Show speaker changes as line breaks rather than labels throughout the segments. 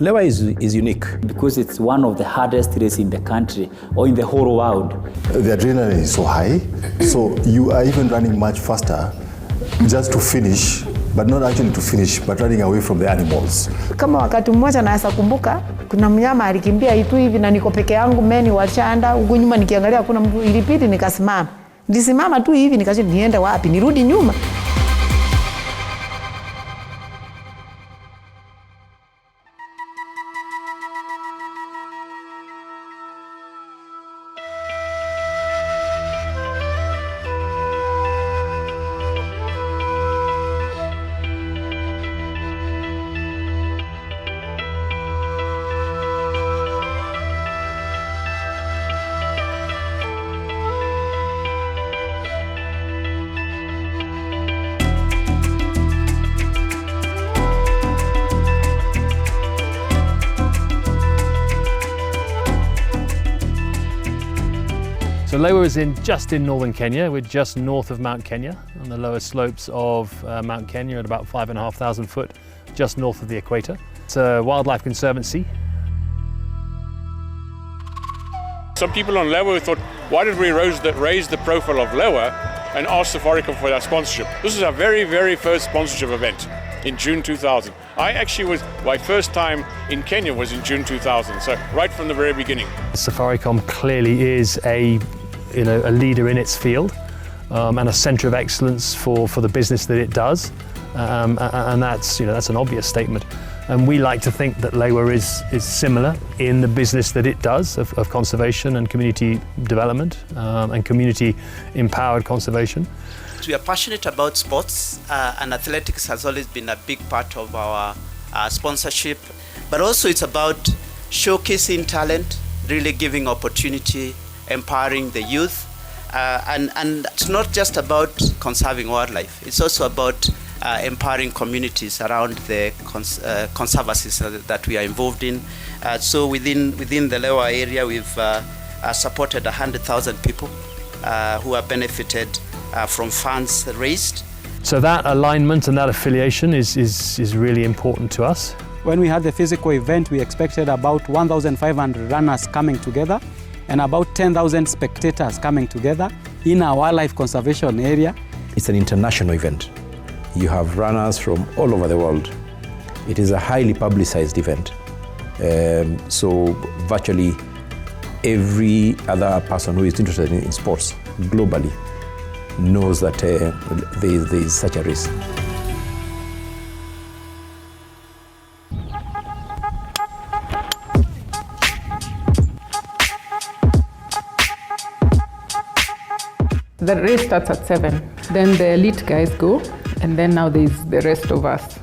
Lewa is unique.
Because it's one of the hardest races in the country or in the whole world.
The adrenaline is so high, so you are even running much faster just to finish, but not actually to finish, but running away from the animals.
Kama wakati mmoja naweza kumbuka, kuna mnyama alikimbia itu hivi na niko peke yangu, meni wachanda, huko nyuma nikiangalia kuna mtu, ilibidi nikasimama. Nilisimama tu hivi nikasema niende wapi, nirudi nyuma.
So Lewa is just in northern Kenya. We're just north of Mount Kenya, on the lower slopes of Mount Kenya at about 5,500 foot, just north of the equator. It's a wildlife conservancy.
Some people on Lewa thought, why did we raise the profile of Lewa and ask Safaricom for their sponsorship? This is our very, very first sponsorship event in June 2000. My first time in Kenya was in June 2000, so right from the very beginning.
Safaricom clearly is a leader in its field and a centre of excellence for the business that it does, and that's an obvious statement. And we like to think that Lewa is similar in the business that it does of conservation and community development and community empowered conservation.
We are passionate about sports and athletics has always been a big part of our sponsorship, but also it's about showcasing talent, really giving opportunity, empowering the youth, and it's not just about conserving wildlife, it's also about empowering communities around the conservancies that we are involved in. So within the Lewa area, we've supported 100,000 people who have benefited from funds raised.
So that alignment and that affiliation is really important to us.
When we had the physical event, we expected about 1,500 runners coming together and about 10,000 spectators coming together in our wildlife conservation area.
It's an international event. You have runners from all over the world. It is a highly publicized event. So virtually every other person who is interested in sports globally knows that there is such a race.
The race starts at 7. Then the elite guys go, and then now there's the rest of us.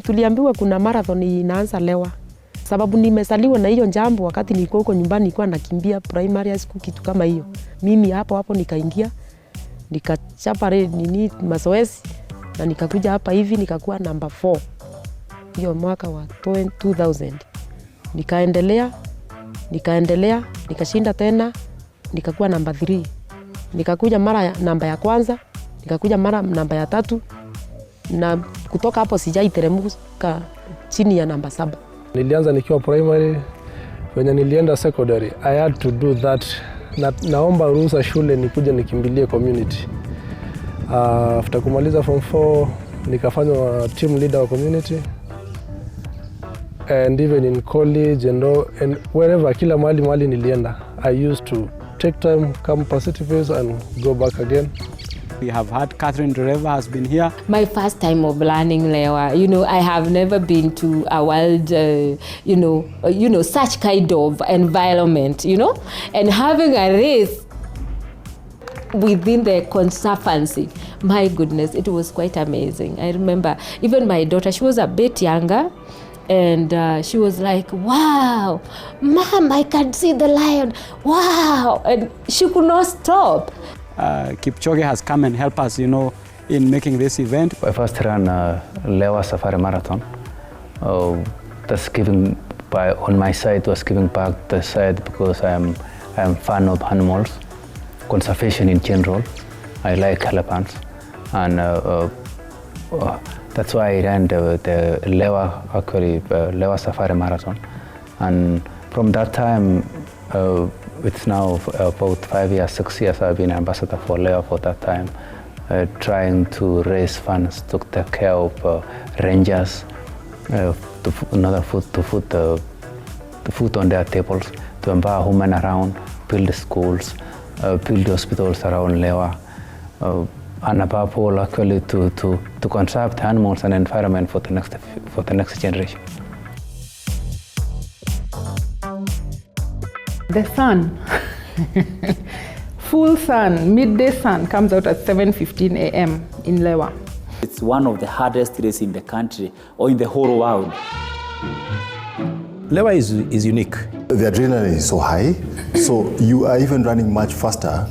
Tuliambiwa kuna marathon inaanza Lewa. Sababu nimezaliwa na hiyo jambo wakati nilikuwa huko nyumbani nilikuwa nakimbia primary school kitu kama hiyo. Mimi hapo nikaingia, nikachapa mazoezi na nikakuja hapa hivi nikakuwa number 4. Hiyo mwaka wa 2000. Nikaendelea, nikashinda tena, nikakuwa number 3. Nikakuja mara namba ya kwanza, nikakuja mara namba ya 3 na kutoka hapo sijaiteremka chini ya namba 7.
Nilianza nikiwa primary, when nilienda secondary, I had to do that. Naomba ruhusa shule nikuje nikimbilie community. After kumaliza form 4, nikafanywa team leader wa community. And even in college and wherever, kila mahali nilienda, I used to take time, come participate and go back again.
We have had Catherine Dereva has been here.
My first time of learning Lewa, I have never been to a wild, such kind of environment, and having a race within the conservancy. My goodness, it was quite amazing. I remember even my daughter, she was a bit younger, and she was like, wow, Mom, I can see the lion, wow, and she could not stop.
Kipchoge has come and helped us, in making this event.
I first ran Lewa Safari Marathon. That's giving by on my side was giving back the side because I am fan of animals, conservation in general. I like elephants, and that's why I ran the Lewa Safari Marathon. And from that time, it's now about 5 years, 6 years I've been ambassador for Lewa for that time, trying to raise funds to take care of rangers, to put the food on their tables, to empower women around, build schools, build hospitals around Lewa, and above all, actually, to conserve the animals and environment for the next generation.
The sun, full sun, midday sun comes out at 7:15 a.m. in Lewa.
It's one of the hardest races in the country or in the whole world.
Lewa is unique.
The adrenaline is so high, so you are even running much faster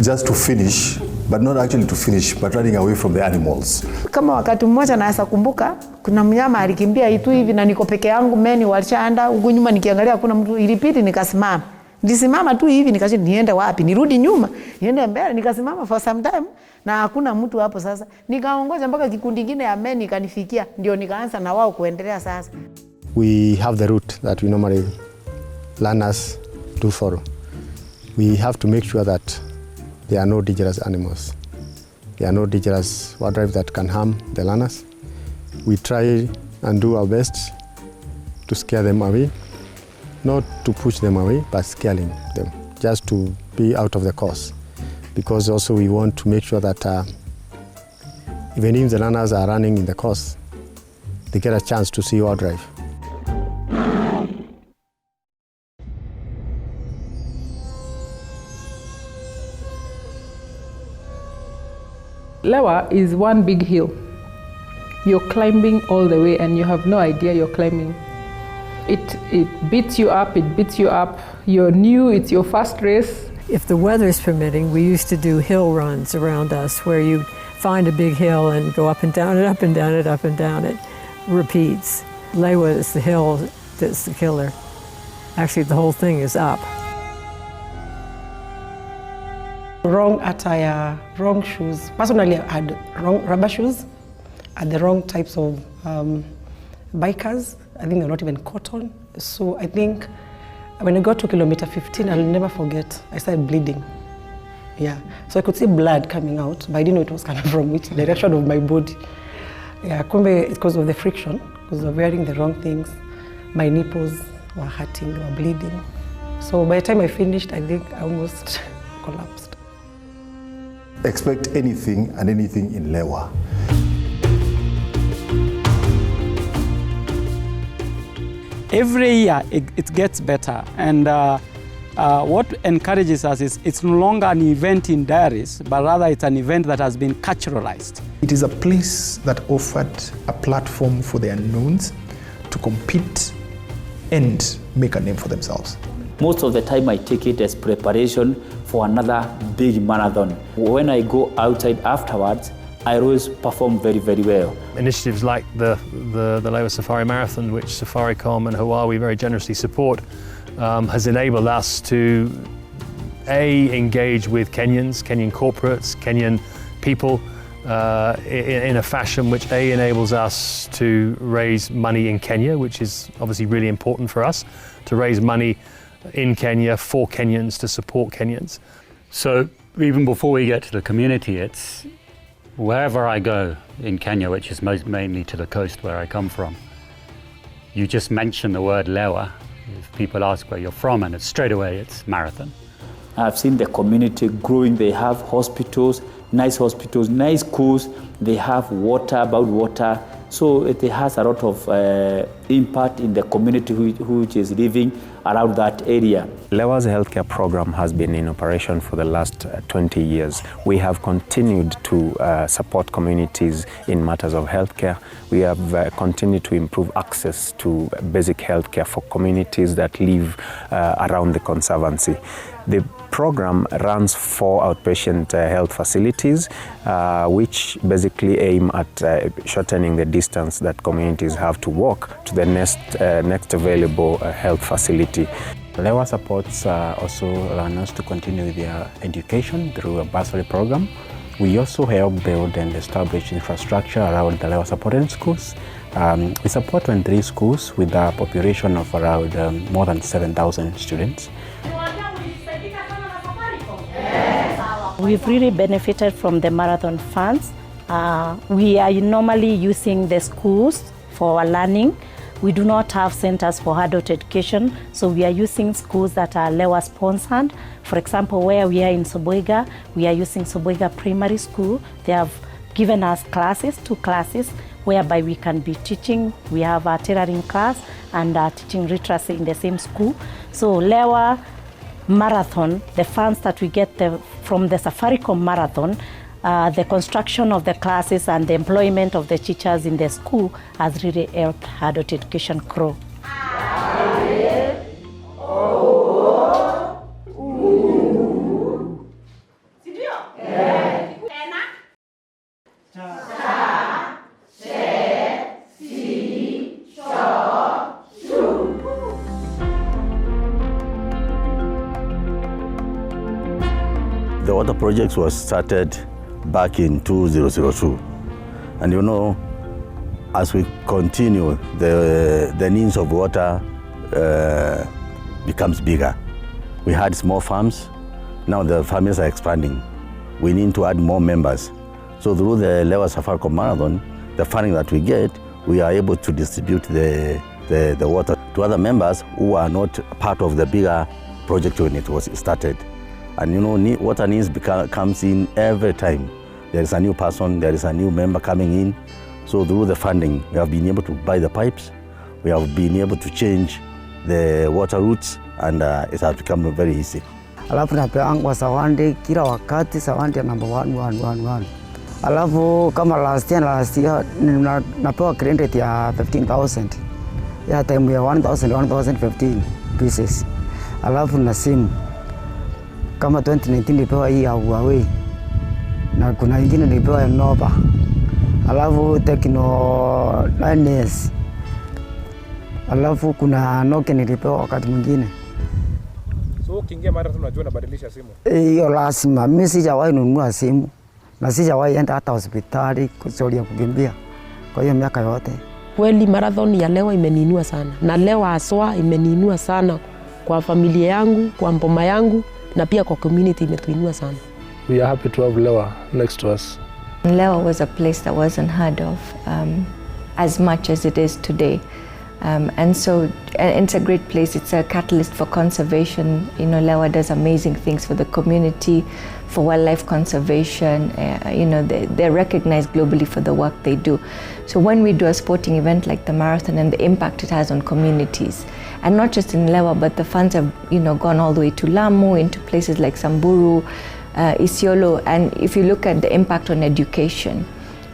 just to finish, but not actually to finish, but running away from the animals.
Kama wakati mmoja naweza kumbuka, kuna mnyama alikimbia itu hivi na niko peke yangu, meni walishaenda huko nyuma, nikiangalia hakuna mtu, ilipiti nikasimama. Nilisimama tu hivi nikasema niende wapi? Nirudi nyuma, niende mbele, nikasimama for some time na hakuna mtu hapo sasa. Nikaongoza mpaka kikundi kingine ya meni kanifikia, ndio nikaanza na wao kuendelea sasa.
We have the route that we normally learners do follow. We have to make sure that there are no dangerous animals. There are no dangerous wildlife that can harm the learners. We try and do our best to scare them away, not to push them away, but scaring them, just to be out of the course. Because also we want to make sure that even if the learners are running in the course, they get a chance to see wildlife.
Lewa is one big hill. You're climbing all the way and you have no idea you're climbing. It beats you up, You're new, it's your first race.
If the weather is permitting, we used to do hill runs around us where you find a big hill and go up and down it, up and down it, up and down it. Repeats. Lewa is the hill that's the killer. Actually, the whole thing is up.
Wrong attire, wrong shoes. Personally, I had wrong rubber shoes, had the wrong types of bikers. I think they're not even cotton. So I think when I got to kilometer 15, I'll never forget, I started bleeding. Yeah, so I could see blood coming out, but I didn't know it was coming from which direction of my body. Yeah, it's because of the friction, because of wearing the wrong things. My nipples were hurting, they were bleeding. So by the time I finished, I think I almost collapsed.
Expect anything and anything in Lewa.
Every year it gets better, and what encourages us is it's no longer an event in diaries, but rather it's an event that has been culturalized.
It is a place that offered a platform for the unknowns to compete and make a name for themselves.
Most of the time I take it as preparation for another big marathon. When I go outside afterwards, I always perform very, very well.
Initiatives like the Lewa Safari Marathon, which Safaricom and Huawei very generously support, has enabled us to engage with Kenyans, Kenyan corporates, Kenyan people in a fashion which enables us to raise money in Kenya, which is obviously really important for us, to raise money in Kenya for Kenyans, to support Kenyans.
So even before we get to the community, it's wherever I go in Kenya, which is mainly to the coast where I come from, you just mention the word Lewa. If people ask where you're from, and it's straight away, it's marathon.
I've seen the community growing. They have hospitals, nice schools. They have water, about water. So it has a lot of impact in the community which is living around that area.
Lewa's healthcare program has been in operation for the last 20 years. We have continued to support communities in matters of healthcare. We have continued to improve access to basic healthcare for communities that live around the Conservancy. The program runs 4 outpatient health facilities, which basically aim at shortening the distance that communities have to walk to the next available health facility.
Lewa supports also learners to continue with their education through a bursary program. We also help build and establish infrastructure around the Lewa supported schools. We support 23 schools with a population of around more than 7,000 students.
We've really benefited from the marathon funds. We are normally using the schools for our learning. We do not have centers for adult education, so we are using schools that are Lewa sponsored. For example, where we are in Sobwega, we are using Sobwega Primary School. They have given us classes, 2 classes, whereby we can be teaching. We have a tailoring class and teaching literacy in the same school. So Lewa Marathon, the funds that we get from the Safaricom Marathon, the construction of the classes and the employment of the teachers in the school has really helped adult education grow.
The water project was started back in 2002. And you know, as we continue, the needs of water becomes bigger. We had small farms, now the farms are expanding. We need to add more members. So through the Lewa Safari Marathon, the funding that we get, we are able to distribute the water to other members who are not part of the bigger project when it was started. And you know, water needs comes in every time. There is a new person, there is a new member coming in. So through the funding, we have been able to buy the pipes, we have been able to change the water routes, and it has become very easy.
Alafu napeangwa sawandi kila wakati, sawandi number 1. Alafu kama last year napewa credit ya 15,000. Ya time ya 1,015 pieces. Alafu na simu kama 2019 nilipewa hii ya Huawei na kuna ingine nilipewa ya Nova. Alafu Tecno 9S. Alafu kuna Nokia nilipewa wakati mwingine.
So ukiingia marathon unajua unabadilisha simu?
Hiyo lazima. Mimi sijawahi nunua simu na sijawahi enda hata hospitali kusaidia kukimbia kwa hiyo miaka yote.
Kweli marathon ya Lewa imeniinua sana, na Lewa haswa imeniinua sana kwa familia yangu, kwa mboma yangu, na pia kwa community imetuinua sana.
We are happy to have Lewa next to us.
Lewa was a place that wasn't heard of as much as it is today. And so it's a great place. It's a catalyst for conservation. You know, Lewa does amazing things for the community, for wildlife conservation. You know, they're recognized globally for the work they do. So when we do a sporting event like the marathon and the impact it has on communities, and not just in Lewa, but the funds have, you know, gone all the way to Lamu, into places like Samburu, Isiolo, and if you look at the impact on education,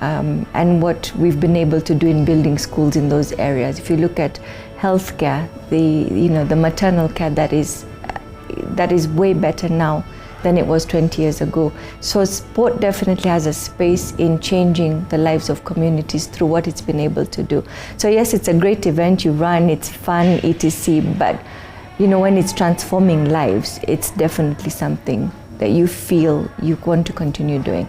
and what we've been able to do in building schools in those areas. If you look at healthcare, the maternal care that is way better now than it was 20 years ago. So sport definitely has a space in changing the lives of communities through what it's been able to do. So yes, it's a great event, you run, it's fun, etc. But you know, when it's transforming lives, it's definitely something that you feel you want to continue doing.